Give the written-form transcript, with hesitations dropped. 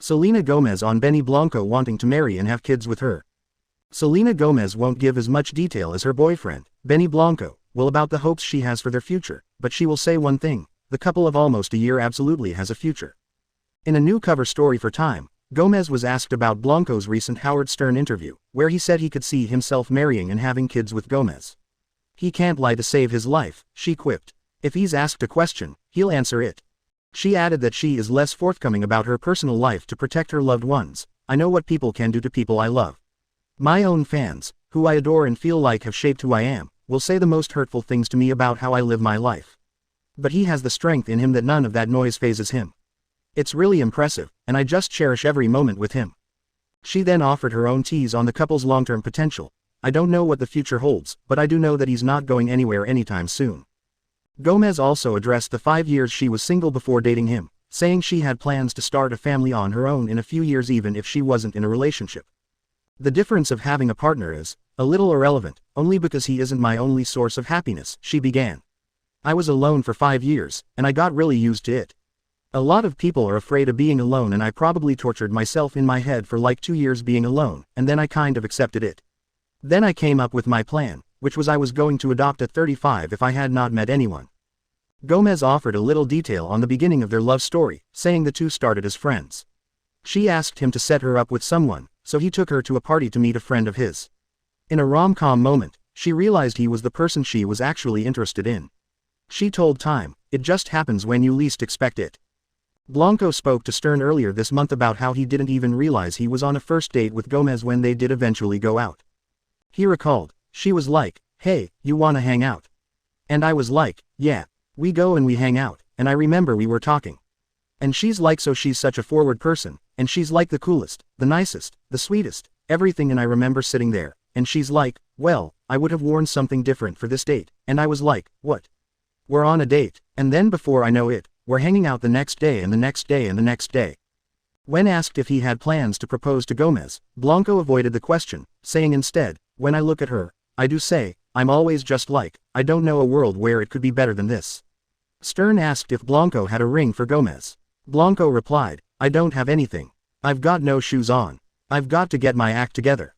Selena Gomez on Benny Blanco wanting to marry and have kids with her. Selena Gomez won't give as much detail as her boyfriend, Benny Blanco, will about the hopes she has for their future, but she will say one thing: the couple of almost a year absolutely has a future. In a new cover story for Time, Gomez was asked about Blanco's recent Howard Stern interview, where he said he could see himself marrying and having kids with Gomez. He can't lie to save his life, she quipped. If he's asked a question, he'll answer it. She added that she is less forthcoming about her personal life to protect her loved ones. I know what people can do to people I love. My own fans, who I adore and feel like have shaped who I am, will say the most hurtful things to me about how I live my life. But he has the strength in him that none of that noise phases him. It's really impressive, and I just cherish every moment with him. She then offered her own tease on the couple's long-term potential. I don't know what the future holds, but I do know that he's not going anywhere anytime soon. Gomez also addressed the 5 years she was single before dating him, saying she had plans to start a family on her own in a few years even if she wasn't in a relationship. The difference of having a partner is a little irrelevant, only because he isn't my only source of happiness, she began. I was alone for 5 years, and I got really used to it. A lot of people are afraid of being alone, and I probably tortured myself in my head for like 2 years being alone, and then I kind of accepted it. Then I came up with my plan, which was I was going to adopt at 35 if I had not met anyone. Gomez offered a little detail on the beginning of their love story, saying the two started as friends. She asked him to set her up with someone, so he took her to a party to meet a friend of his. In a rom-com moment, she realized he was the person she was actually interested in. She told Time, "It just happens when you least expect it." Blanco spoke to Stern earlier this month about how he didn't even realize he was on a first date with Gomez when they did eventually go out. He recalled, "She was like, 'Hey, you wanna hang out?' And I was like, 'Yeah.' We go and we hang out, and I remember we were talking. And she's like, so she's such a forward person, and she's like the coolest, the nicest, the sweetest, everything, and I remember sitting there, and she's like, 'Well, I would have worn something different for this date,' and I was like, 'What?' We're on a date, and then before I know it, we're hanging out the next day and the next day and the next day." When asked if he had plans to propose to Gomez, Blanco avoided the question, saying instead, "When I look at her, I do say, I'm always just like, I don't know a world where it could be better than this." Stern asked if Blanco had a ring for Gomez. Blanco replied, "I don't have anything. I've got no shoes on. I've got to get my act together."